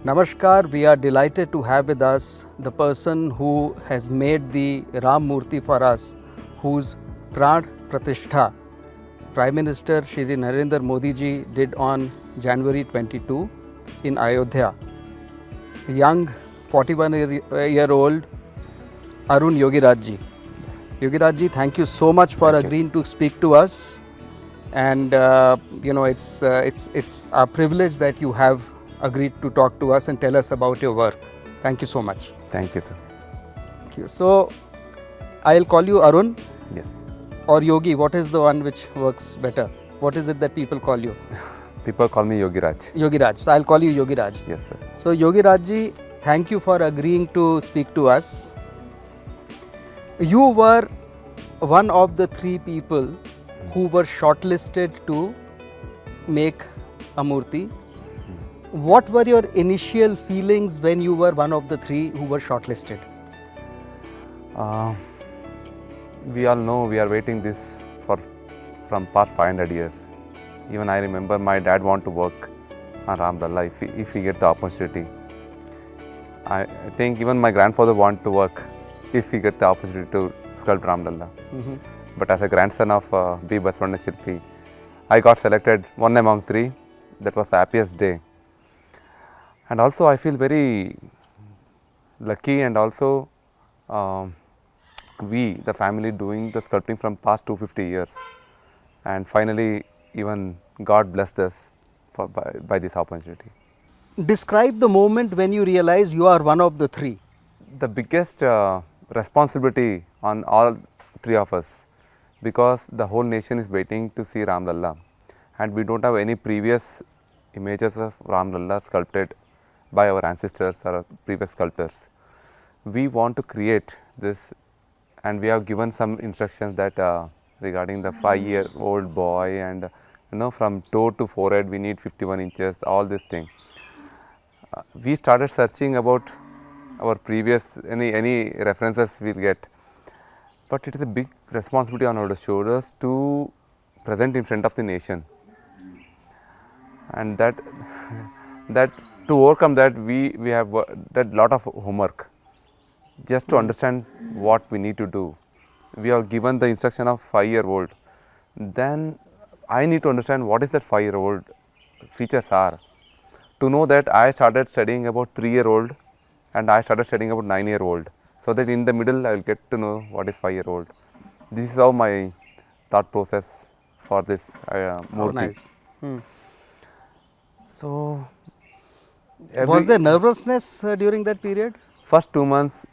Namaskar, we are delighted to have with us the person who has made the Ram Murti for us, whose Pran Pratishtha Prime Minister Shri Narendra Modi ji did on January 22 in Ayodhya. Young 41-year-old Arun Yogiraj ji. Yogiraj ji, thank you so much for agreeing to speak to us. And it's a privilege that you have agreed to talk to us and tell us about your work. Thank you so much. Thank you, sir. Thank you. So, I'll call you Arun Yes. or Yogi. What is the one which works better? What is it that people call you? People call me Yogiraj. Yogiraj. So, I'll call you Yogiraj. Yes, sir. So, Yogiraj ji, thank you for agreeing to speak to us. You were one of the 3 people who were shortlisted to make a murti. What were your initial feelings when you were one of the 3 who were shortlisted? We all know we are waiting this from past 500 years. Even I remember my dad want to work on Ram Lalla if he get the opportunity. I think even my grandfather want to work if he get the opportunity to sculpt Ram Lalla. But as a grandson of B. Basavana Shilpi, I got selected one among 3. That was the happiest day. And also I feel very lucky, and also we, the family, doing the sculpting from past 250 years. And finally, even God blessed us by this opportunity. Describe the moment when you realized you are one of the 3. The biggest responsibility on all 3 of us, because the whole nation is waiting to see Ram Lalla, and we don't have any previous images of Ram Lalla sculpted by our ancestors or previous sculptors. We want to create this, and we have given some instructions that regarding the 5-year-old boy, and from toe to forehead we need 51 inches, all this thing. We started searching about our previous any references we'll get, but it is a big responsibility on our shoulders to present in front of the nation, and that to overcome that we have that lot of homework just to understand what we need to do. We are given the instruction of 5-year-old, then I need to understand what is that 5-year-old features are. To know that, I started studying about 3-year-old, and I started studying about 9-year-old, so that in the middle I will get to know what is 5-year-old. This is how my thought process for this murti. Nice. So, Was there nervousness during that period? First 2 months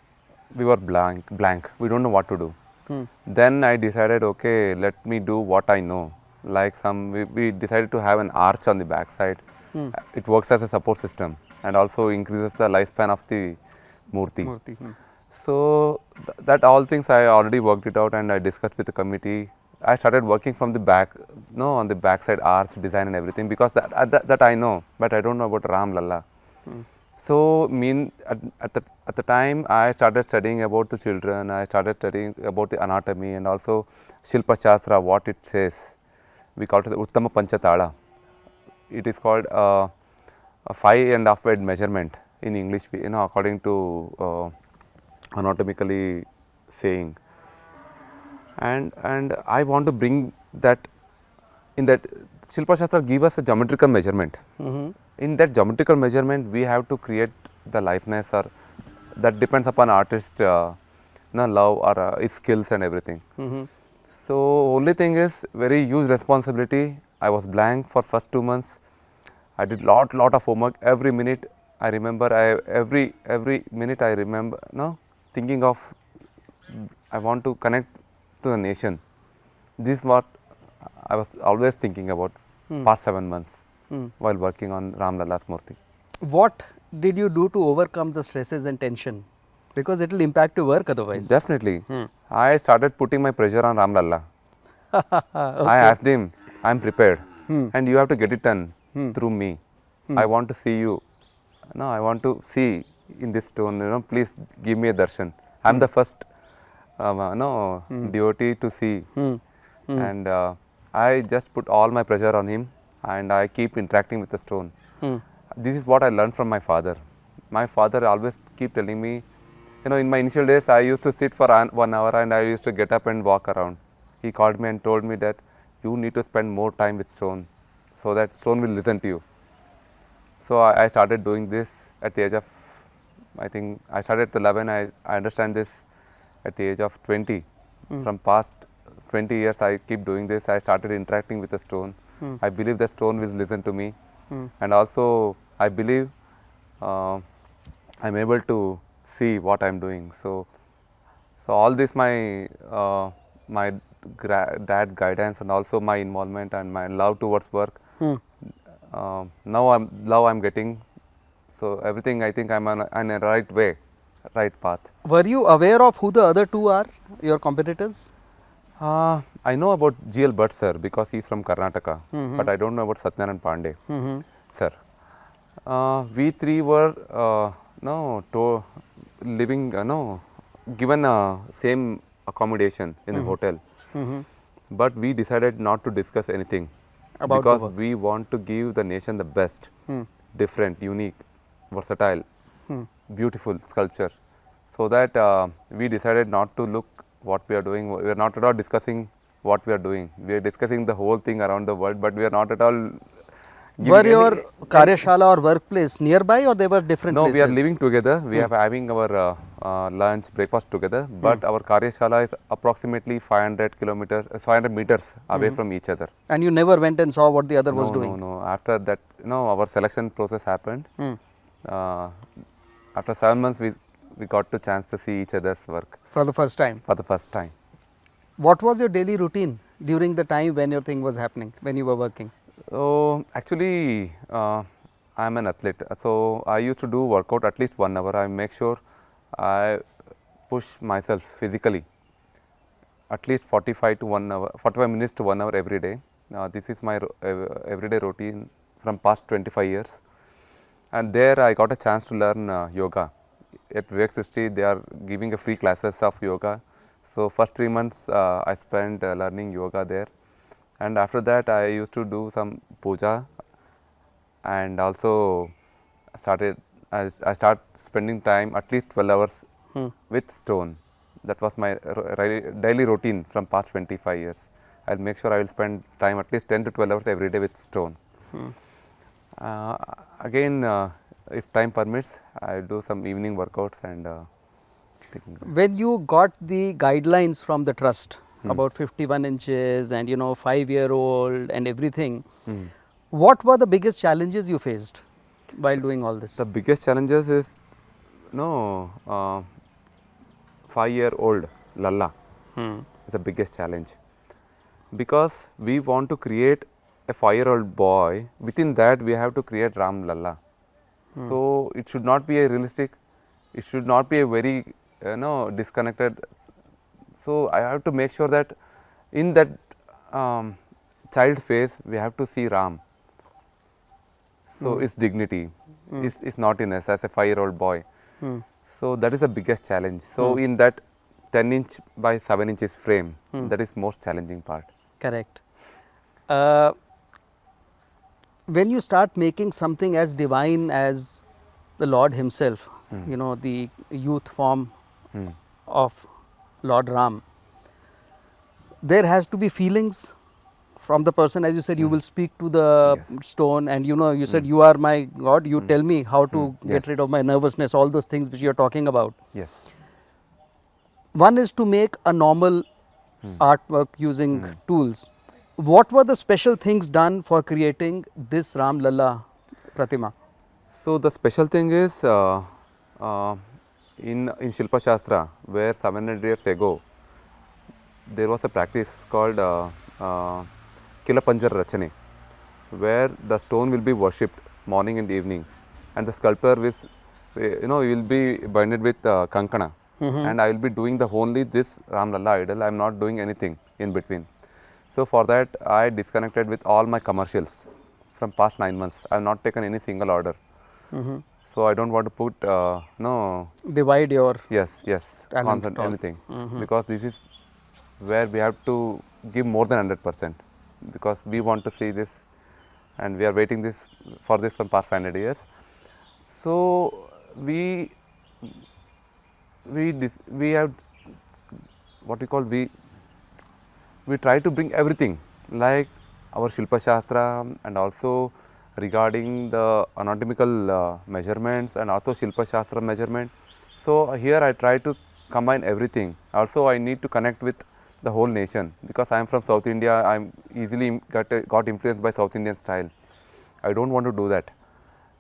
we were blank. We don't know what to do. Then I decided, okay, let me do what I know. Like we decided to have an arch on the back side. It works as a support system and also increases the lifespan of the murti. So that all things I already worked it out, and I discussed with the committee. I started working from the back, on the back side arch design and everything, because that I know, but I don't know about Ram Lalla. So at the time I started studying about the children. I started studying about the anatomy and also Shilpa Shastra, what it says. We call it the Uttama Panchatala. It is called a 5.5 weight measurement in English, according to anatomically saying. And I want to bring that, in that Shilpa Shastra give us a geometrical measurement. In that geometrical measurement, we have to create the liveness, or that depends upon artist love or his skills and everything. So only thing is very huge responsibility. I was blank for first 2 months. I did lot of homework. Every minute I remember, every minute I remember thinking of, I want to connect to the nation. This is what I was always thinking about past 7 months while working on Ram Lalla's murti. What did you do to overcome the stresses and tension? Because it will impact your work otherwise. Definitely. I started putting my pressure on Ram Lalla. I asked him, I am prepared and you have to get it done through me. I want to see you. I want to see in this stone, please give me a darshan. I am the first devotee to see. And I just put all my pressure on him, and I keep interacting with the stone. this is what I learned from my father. My father always keep telling me, you know, in my initial days, I used to sit for 1 hour and I used to get up and walk around. He called me and told me that you need to spend more time with stone so that stone will listen to you. So I started doing this at the age of, I think I started at 11, I understand this at the age of 20. From past 20 years, I keep doing this. I started interacting with the stone. I believe the stone will listen to me. And also, I believe I'm able to see what I'm doing. So all this my dad guidance and also my involvement and my love towards work. Now I'm getting. So everything, I think I'm on a right way, right path. Were you aware of who the other two are, your competitors? I know about GL Bhatt sir because he's from Karnataka, but I don't know about Satyanarayana Pandey sir. We three were living given same accommodation in a hotel, but we decided not to discuss anything About the because work. we want to give the nation the best, different, unique, versatile, beautiful sculpture. So that we decided not to look what we are doing. We are not at all discussing what we are doing. We are discussing the whole thing around the world, but we are not at all. Were your karyashala or workplace nearby or they were different No, places? we are living together. We are having our lunch, breakfast together. But our karyashala is approximately 500 meters away from each other. And you never went and saw what the other was doing? No. After that, our selection process happened. After 7 months, we got the chance to see each other's work For the first time. for the first time. What was your daily routine during the time when your thing was happening, when you were working? So actually, I'm an athlete. So I used to do workout at least 1 hour. I make sure I push myself physically at least 45 minutes to 1 hour every day. This is my everyday routine from past 25 years. And there I got a chance to learn yoga. At Vivek Srishti, they are giving a free classes of yoga. So first 3 months I spent learning yoga there. And after that, I used to do some puja, and also I start spending time at least 12 hours with stone. That was my daily routine from past 25 years. I'll make sure I will spend time at least 10 to 12 hours every day with stone. Again, if time permits, I do some evening workouts and. When you got the guidelines from the trust about 51 inches and 5-year-old and everything, what were the biggest challenges you faced while doing all this? The biggest challenges is 5-year-old Lalla is the biggest challenge, because we want to create a 5-year-old boy. Within that, we have to create Ram Lalla. So it should not be a realistic. It should not be a very disconnected. So I have to make sure that in that child face we have to see Ram. So his dignity, his naughtiness as a 5-year-old boy. So that is the biggest challenge. So in that 10 inch by 7 inches frame, that is most challenging part. Correct. When you start making something as divine as the Lord himself, the youth form of Lord Ram, there has to be feelings from the person. As you said, you will speak to the stone and you said, you are my God, you tell me how to get rid of my nervousness, all those things which you are talking about. Yes. One is to make a normal artwork using tools. What were the special things done for creating this Ram Lalla Pratima? So the special thing is in Shilpa Shastra, where 700 years ago there was a practice called Kila Panjar Rachane, where the stone will be worshipped morning and evening, and the sculptor will be binded with kankana, and I will be doing only this Ram Lalla idol. I am not doing anything in between. So for that, I disconnected with all my commercials from past 9 months. I have not taken any single order. So I don't want to put Divide your yes talent content, at all. anything, because this is where we have to give more than 100%, because we want to see this and we are waiting for this from past 500 years. So we have what we call we try to bring everything like our Shilpa Shastra and also regarding the anatomical measurements and also Shilpa Shastra measurement. So here I try to combine everything. Also I need to connect with the whole nation because I am from South India. I am easily got influenced by South Indian style. I don't want to do that.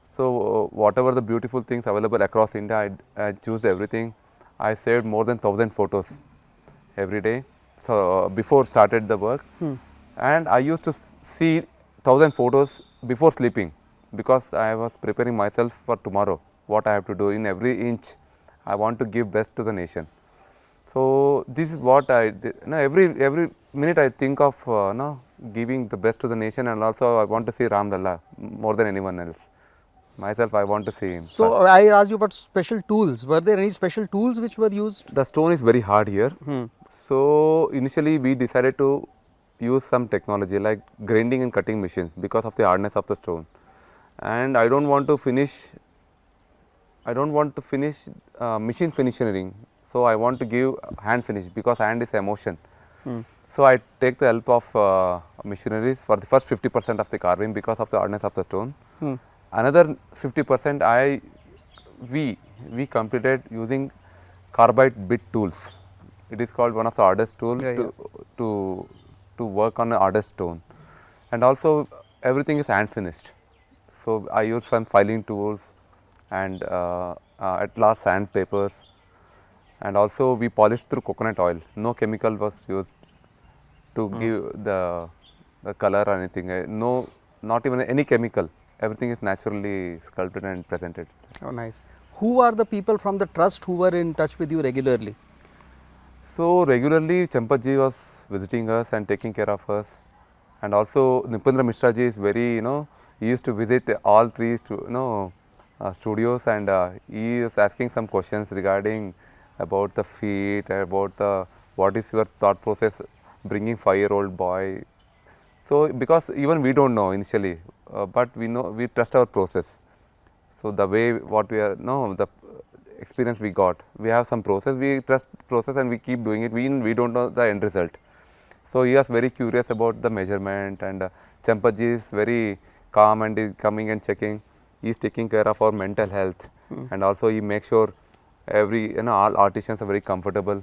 So whatever the beautiful things available across India, I choose everything. I saved more than 1,000 photos every day. So before started the work, and I used to see 1,000 photos before sleeping because I was preparing myself for tomorrow. What I have to do in every inch, I want to give best to the nation. So this is what I did. Every minute I think of giving the best to the nation, and also I want to see Ram Lalla more than anyone else. Myself, I want to see him. So first. I asked you about special tools. Were there any special tools which were used? The stone is very hard here. So initially we decided to use some technology like grinding and cutting machines because of the hardness of the stone. And I don't want to finish machine finishing. So I want to give hand finish because hand is emotion. So I take the help of machineries for the first 50% of the carving because of the hardness of the stone. Another 50% we completed using carbide bit tools. It is called one of the hardest tools to work on the hardest stone. And also everything is hand finished. So I use some filing tools and at last sandpapers, and also we polished through coconut oil. No chemical was used to give the color or anything. No, not even any chemical. Everything is naturally sculpted and presented. Oh, nice. Who are the people from the trust who were in touch with you regularly? So regularly Champaji was visiting us and taking care of us, and also Nipendra Mishra ji is very, he used to visit all three studios, and he is asking some questions regarding about the feet, about the what is your thought process bringing 5-year-old boy. So because even we don't know initially, but we trust our process. So the way what we are the experience we got, we have some process, we trust process and we keep doing it. We don't know the end result. So he was very curious about the measurement, and Champaji is very calm and is coming and checking. He is taking care of our mental health, and also he makes sure all artisans are very comfortable,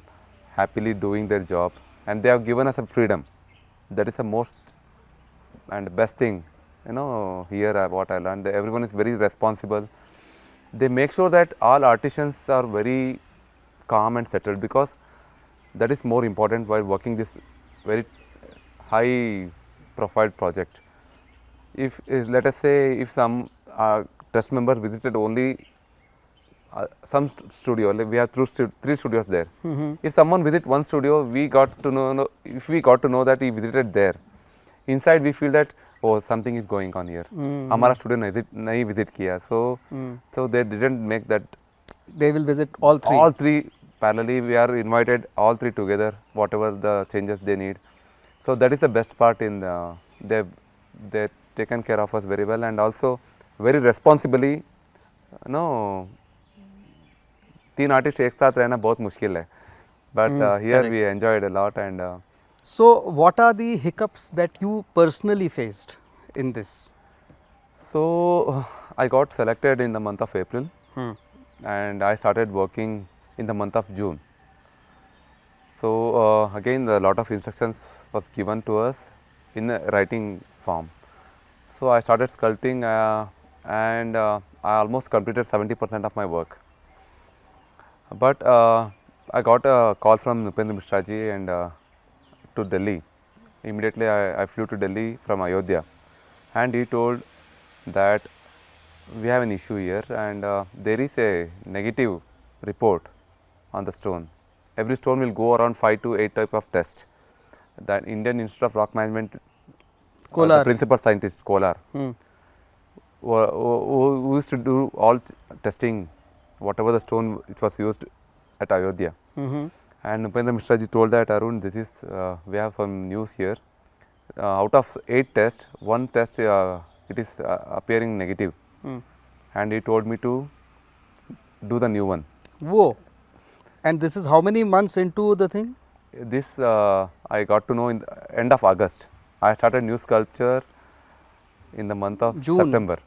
happily doing their job, and they have given us a freedom. That is the most and best thing, here what I learned. Everyone is very responsible. They make sure that all artisans are very calm and settled, because that is more important while working this very high profile project. If let us say if some trust member visited only some studio, like we have 3 studios there. If someone visit one studio, we got to know that he visited there. Inside we feel that, oh, something is going on here. Hamara studio nahi visit kiya. So they didn't make that. They will visit all three. All three parallelly. We are invited all three together, whatever the changes they need. So that is the best part in they taken care of us very well, and also very responsibly. 3 artist एक साथ रहना बहुत मुश्किल है, but here we enjoyed a lot. And so what are the hiccups that you personally faced in this? So I got selected in the month of April, and I started working in the month of June. So again a lot of instructions was given to us in a writing form. So I started sculpting, and I almost completed 70% of my work. But I got a call from Nipendra Mishra ji and to Delhi. Immediately I flew to Delhi from Ayodhya, and he told that we have an issue here, and there is a negative report on the stone. Every stone will go around 5 to 8 type of test. That Indian Institute of Rock Management, the principal scientist Kolar, who used to do all testing, whatever the stone it was used at Ayodhya. And Nipendra Mishra ji told that, Arun, this is we have some news here. Out of 8 tests, 1 test it is appearing negative. And he told me to do the new one. Whoa. And this is how many months into the thing? This I got to know in the end of August. I started new sculpture in the month of June. September.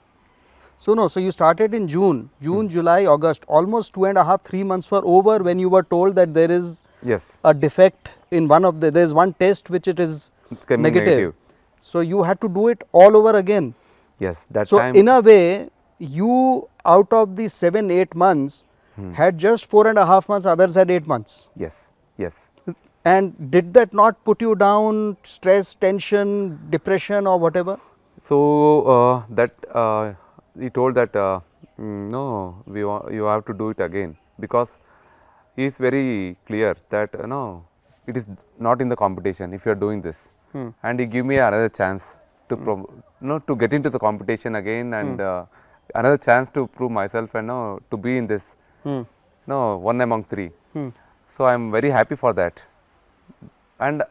So no, so you started in June, July, August, almost 2.5, 3 months were over when you were told that there is Yes. a defect in one of the, there is one test which it is It came negative. negative. So you had to do it all over again. Yes, that So time. in a way, you out of the 7, 8 months had just 4.5 months, others had 8 months. Yes, yes. And did that not put you down, stress, tension, depression or whatever? So that he told that no, you have to do it again, because he is very clear that no, it is not in the competition if you are doing this, and he give me another chance to to get into the competition again, and another chance to prove myself and to be in this one among three. So I am very happy for that, and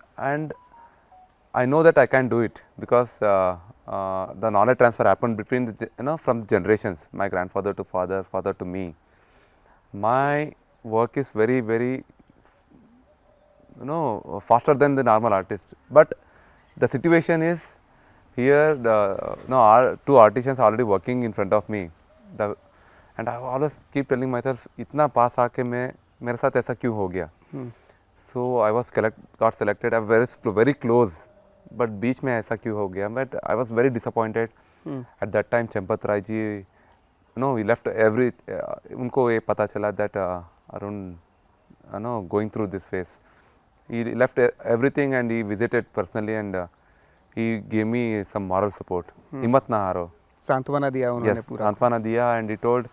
I know that I can do it, because the knowledge transfer happened between the from generations, my grandfather to father, father to me. My work is very faster than the normal artist, but the situation is here the two artisans already working in front of me, and I always keep telling myself इतना पास आके मैं मेरे साथ ऐसा क्यों हो गया. So I was got selected. I was very close, but बीच में ऐसा क्यों हो गया. But I was very disappointed. At that time Champat Rai ji, he left every उनको ये पता चला that Arun going through this phase. He left everything and he visited personally, and he gave me some moral support. हिम्मत ना हारो. सांत्वना दिया उन्होंने Yes, पूरा. सांत्वना दिया, and he told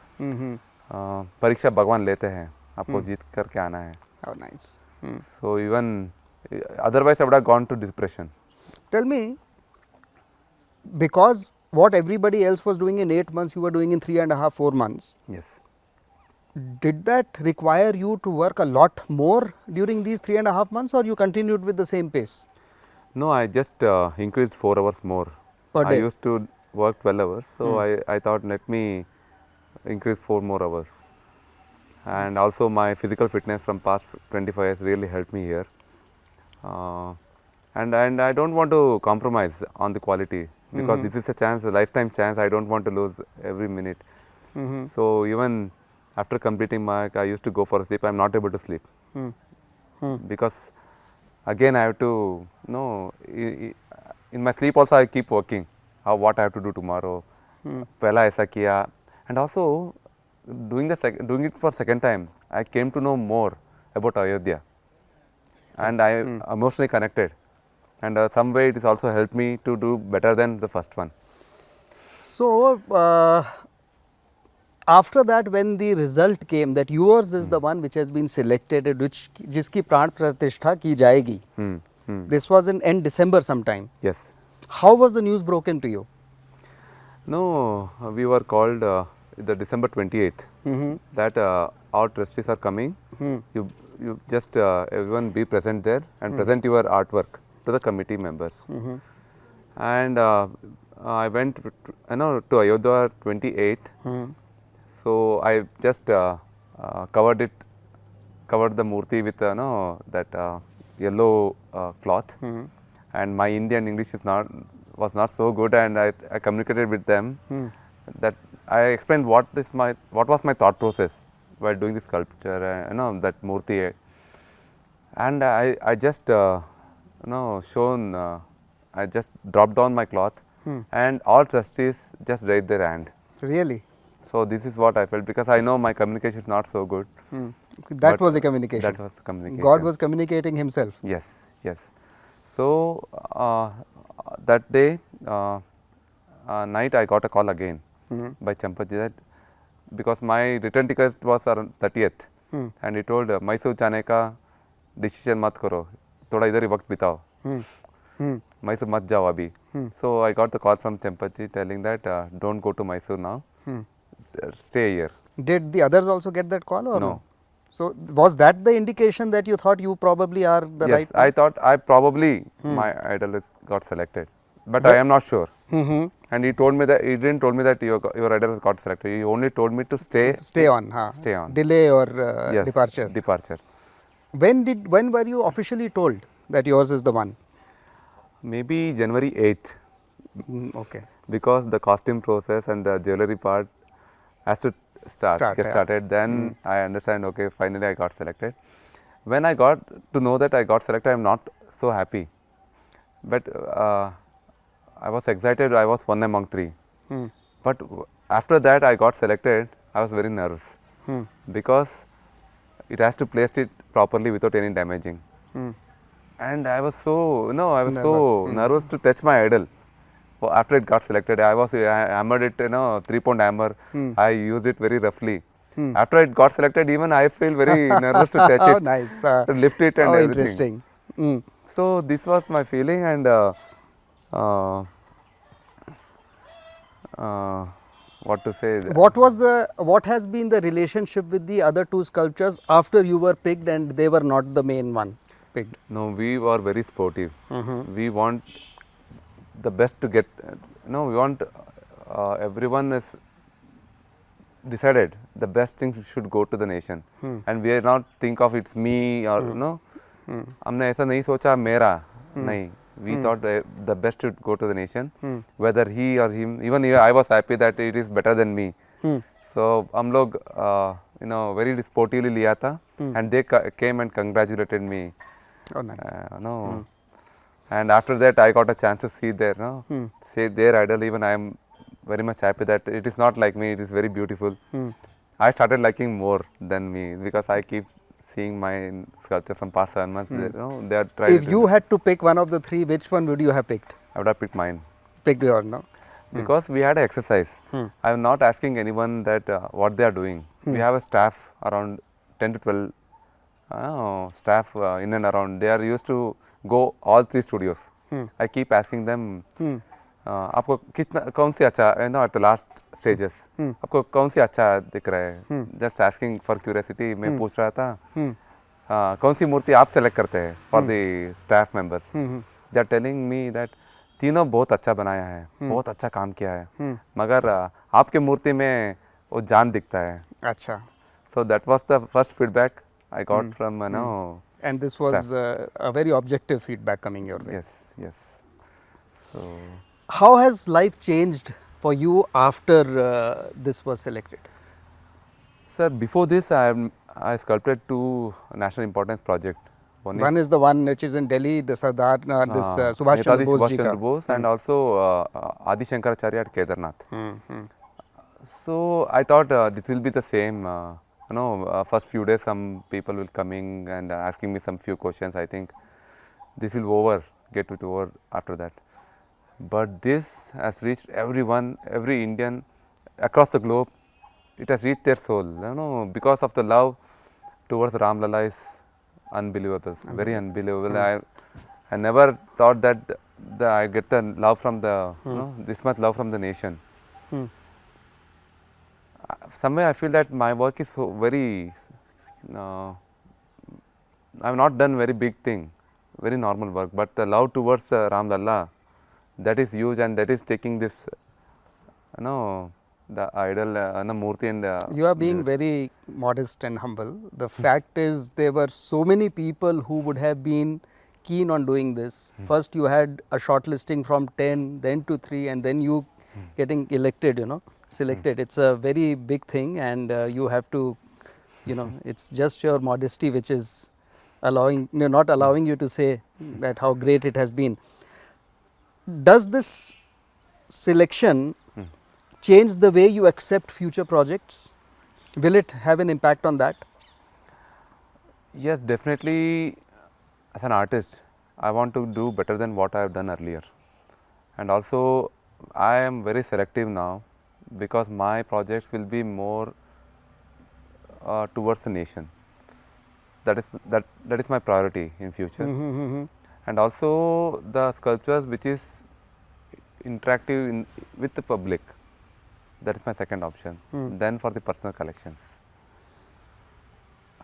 परीक्षा भगवान लेते हैं, आपको जीत करके आना है. How nice. So even otherwise I would have gone to depression. Tell me, because what everybody else was doing in 8 months, you were doing in 3.5, 4 months. Yes. Did that require you to work a lot more during these 3.5 months, or you continued with the same pace? No, I just increased 4 hours more. Per day? I used to work 12 hours, so I thought let me increase 4 more hours. And also my physical fitness from past 25 years really helped me here. And I don't want to compromise on the quality, because this is a chance, a lifetime chance. I don't want to lose every minute. So even after completing my, I used to go for a sleep. I am not able to sleep because again I have to in my sleep also I keep working. What I have to do tomorrow. Pehla aisa kiya, and also doing it for second time, I came to know more about Ayodhya, and I am emotionally connected, and some way it has also helped me to do better than the first one. So, after that, when the result came that yours is the one which has been selected, जिसकी प्राण प्रतिष्ठा की जाएगी, this was in end December sometime. Yes. How was the news broken to you? No, we were called the December 28th that our trustees are coming. You just everyone be present there and present your artwork to the committee members. And I went to Ayodhya 28th. So I just covered the murti with that yellow cloth, and my Indian English was not so good, and I communicated with them that I explained what was my thought process while doing the sculpture, that murti, and I just I just dropped down my cloth, and all trustees just raised their hand. Really? So this is what I felt, because I know my communication is not so good. That was a communication. That was the communication. God was communicating himself. Yes, yes. So that day night I got a call again by Champaji that because my return ticket was around 30th, and he told Mysore जाने का decision मत करो, थोड़ा इधर ही वक्त बिताओ, Mysore मत जाओ अभी. So I got the call from Champaji telling that don't go to Mysore now, stay here. Did the others also get that call or No? So was that the indication that you thought you probably are the right? Yes, I thought I probably my idol got selected. but I am not sure. Mm-hmm. And he told me that he didn't told me that your rider has got selected. He only told me to stay On, huh? Stay on. Delay or Yes, departure. Departure. When were you officially told that yours is the one? Maybe January 8th, Okay. because the costume process and the jewelry part has to get yeah. started. Then I understand. Okay, finally I got selected. When I got to know that I got selected, I am not so happy. But I was excited. I was one among three. But after that, I got selected. I was very nervous because it has to place it properly without any damaging. And I was so, I was so nervous to touch my idol. After it got selected, I hammered it, 3-pound hammer. I used it very roughly. After it got selected, even I feel very nervous to touch Oh, it, nice. to lift it and everything. Interesting. So this was my feeling, and what to say? What has been the relationship with the other two sculptures after you were picked and they were not the main one picked? No, we were very sportive. We want the best to get. We want everyone is decided the best thing should go to the nation, and we are not think of it's me or no. हमने ऐसा नहीं सोचा मेरा नहीं. We thought the best should go to the nation, whether he or him. Even I was happy that it is better than me. So हम लोग very sportively लिया था, and they came and congratulated me. Oh, nice. And after that, I got a chance to see see their idol. Even I am very much happy that it is not like me. It is very beautiful. I started liking more than me because I keep seeing my sculpture from past 7 months. They are trying. If you had to pick one of the three, which one would you have picked? I would have picked mine. Picked yours, no? Because we had an exercise. I am not asking anyone that what they are doing. We have a staff around 10 to 12 staff in and around. They are used to go all 3 studios. I keep asking them, आपको कितना कौन सी अच्छा at the last stages आपको कौन सी अच्छा दिख रहा है. Just asking for curiosity. मैं पूछ रहा था कौन सी मूर्ति आप सेलेक्ट करते हैं for the staff members. They are telling me that तीनों बहुत अच्छा बनाया है, बहुत अच्छा काम किया है, मगर आपके मूर्ति में वो जान दिखता है. अच्छा. So that was the first feedback I got from And this was a very objective feedback coming your way. Yes. So how has life changed for you after this was selected? Sir, before this I sculpted 2 national importance projects. One is the one which is in Delhi, the Sardar, this Subhash Chandra Bose ji ka. Bose, and also Adi Shankaracharya at Kedarnath. So I thought this will be the same. First few days some people will coming and asking me some few questions. I think this will get it over after that. But this has reached everyone, every Indian across the globe. It has reached their soul. Because of the love towards Ram Lalla is unbelievable, very unbelievable. I never thought that I get the love from the this much love from the nation. Somewhere I feel that my work is very. I have not done very big thing, very normal work, but the love towards Ram Lalla, that is huge, and that is taking this, the idol, Murti and you are being very modest and humble. The fact is there were so many people who would have been keen on doing this. First you had a shortlisting from 10, then to 3, and then you getting elected, selected. It's a very big thing, and you have to, it's just your modesty which is allowing, not allowing you to say that how great it has been. Does this selection change the way you accept future projects? Will it have an impact on that? Yes, definitely. As an artist, I want to do better than what I have done earlier, and also I am very selective now because my projects will be more towards the nation. That is my priority in future, and also the sculptures which is interactive with the public. That is my second option. Then for the personal collections.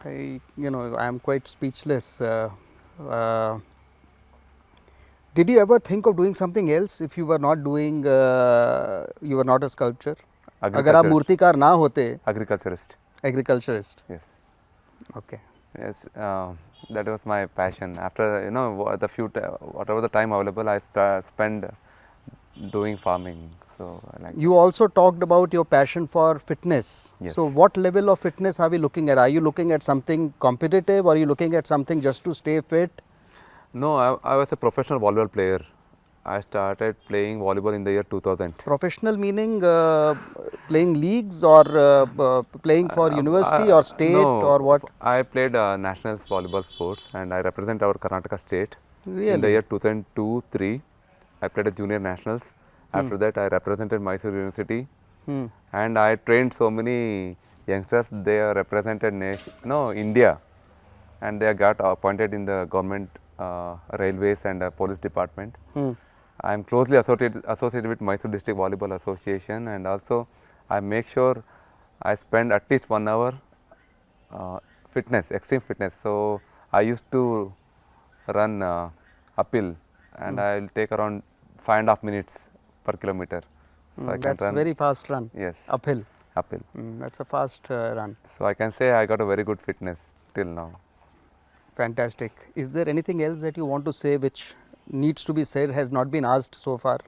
I am quite speechless. Did you ever think of doing something else if you were not doing, you were not a sculptor? अगर आप मूर्तिकार ना होते, Agriculturist. agriculturist. Yes. Okay. Yes, that was my passion. After whatever the time available, I spend doing farming. So I like. You also talked about your passion for fitness. Yes. So what level of fitness are we looking at? Are you looking at something competitive, or are you looking at something just to stay fit? No, I was a professional volleyball player. I started playing volleyball in the year 2000. Professional meaning playing leagues, or playing for university or state, No, or what? I played national volleyball sports and I represent our Karnataka state. In the Really? year 2002-3, I played at junior nationals. After that, I represented Mysore University, and I trained so many youngsters. They are represented India, and they got appointed in the government railways and police department. I am closely associated with Mysore District Volleyball Association, and also I make sure I spend at least 1 hour fitness, extreme fitness. So I used to run uphill, and I will take around 5.5 minutes per kilometer. So I can That's run. very fast run. Yes. Uphill. Uphill. That's a fast run. So I can say I got a very good fitness till now. Fantastic. Is there anything else that you want to say which needs to be said, has not been asked so far?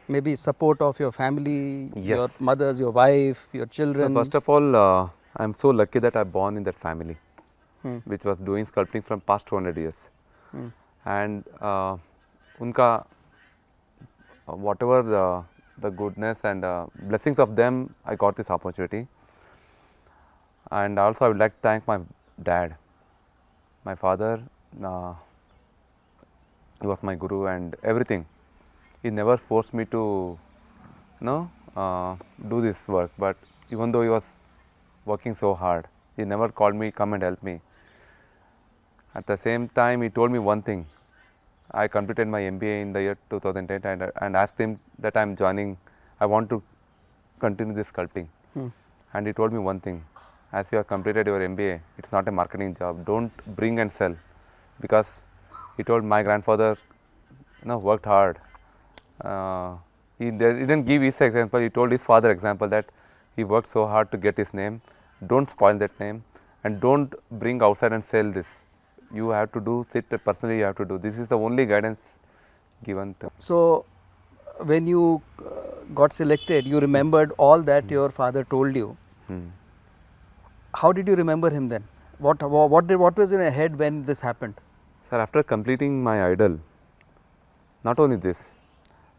Maybe support of your family, your Yes. mothers, your wife, your So children. first of all, I am so lucky that I born in that family, which was doing sculpting from past 200 years. And unka whatever the goodness and blessings of them, I got this opportunity. And also I would like to thank my dad, my father. He was my guru and everything. He never forced me to do this work, but even though he was working so hard, he never called me, come and help me. At the same time, he told me one thing. I completed my MBA in the year 2008 and asked him that I am joining, I want to continue this sculpting. And he told me one thing, as you have completed your MBA, it's not a marketing job, don't bring and sell. Because he told my grandfather worked hard. He didn't give his example, he told his father example that he worked so hard to get his name, don't spoil that name and don't bring outside and sell this. You have to do, sit personally you have to do. This is the only guidance given to. So, when you got selected, you remembered all that your father told you. How did you remember him then? What was in your head when this happened? Sir, after completing my idol, not only this,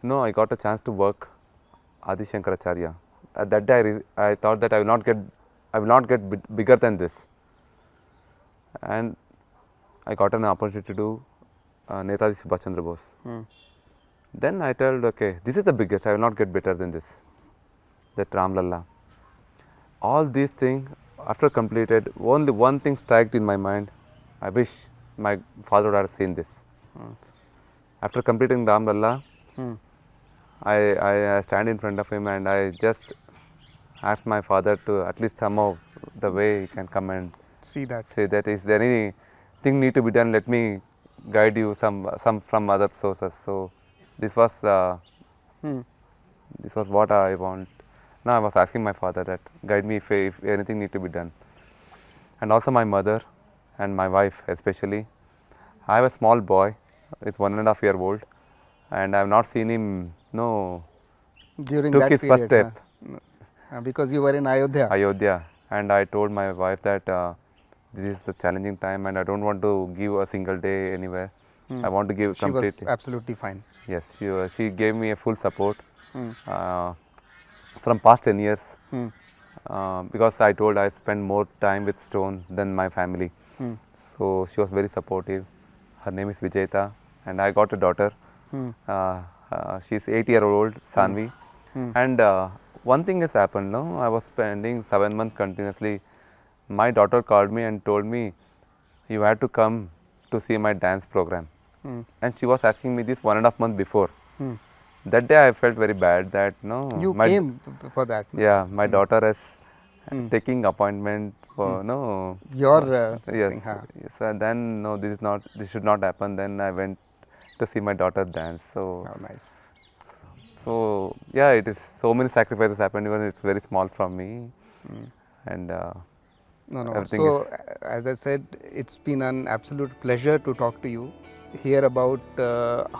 I got a chance to work Adi Shankaracharya. At that day, I thought that I will not get bigger than this, and I got an opportunity to do Netaji Subhash Chandra Bose. Then I told, okay, this is the biggest. I will not get better than this. That Ram Lalla. All these things after completed, only one thing struck in my mind. I wish my father would have seen this. After completing Ram Lalla, I stand in front of him and I just asked my father to at least somehow the way he can come and See that. say that is there anything need to be done, let me guide you some from other sources. So this was what I want. Now I was asking my father that guide me if anything need to be done. And also my mother and my wife especially. I have a small boy, it's 1.5 years old, and I have not seen him During took that his period, first step. Because you were in Ayodhya. And I told my wife that this is a challenging time and I don't want to give a single day anywhere. I want to give completely. She was absolutely fine. Yes, she gave me a full support from past 10 years because I told I spend more time with stone than my family. So she was very supportive. Her name is Vijayata and I got a daughter. She's 8-year-old Sanvi. And one thing has happened, I was spending 7 months continuously. My daughter called me and told me, you had to come to see my dance program. And she was asking me this 1.5 months before. That day I felt very bad that You came for that. Yeah, my daughter has taking appointment for Your this yes, thing, huh? yes. And then no, this should not happen. Then I went to see my daughter dance. So Oh, nice. so yeah, it is so many sacrifices happened. Even it's very small from me, and No. everything So, is as I said, it's been an absolute pleasure to talk to you, hear about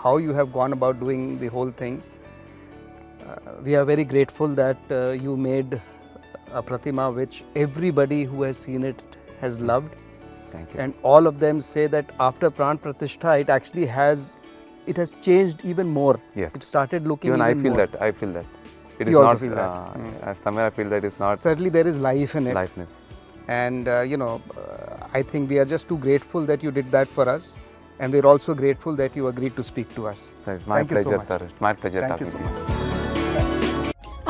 how you have gone about doing the whole thing. We are very grateful that you made a pratima which everybody who has seen it has loved, thank you. and all of them say that after Pran Pratishtha, it actually has changed even more. Yes. It started looking Even I even feel more. that. I feel that. It You is also not. feel that. Somewhere I feel that it's not Certainly, there is life in it. likeness. And I think we are just too grateful that you did that for us, and we're also grateful that you agreed to speak to us. It's my Thank you so pleasure, much. sir. It's my pleasure Thank you talking so to you. much.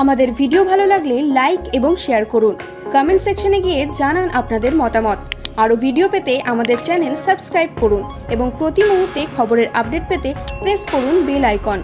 আমাদের video ভালো লাগলে like এবং share করুন। Comment সেকশনে গিয়ে জানান আপনাদের মতামত। আরও ভিডিও পেতে আমাদের চ্যানেল সাবস্ক্রাইব করুন এবং প্রতি মুহূর্তে খবরের আপডেট পেতে প্রেস করুন বেল আইকন।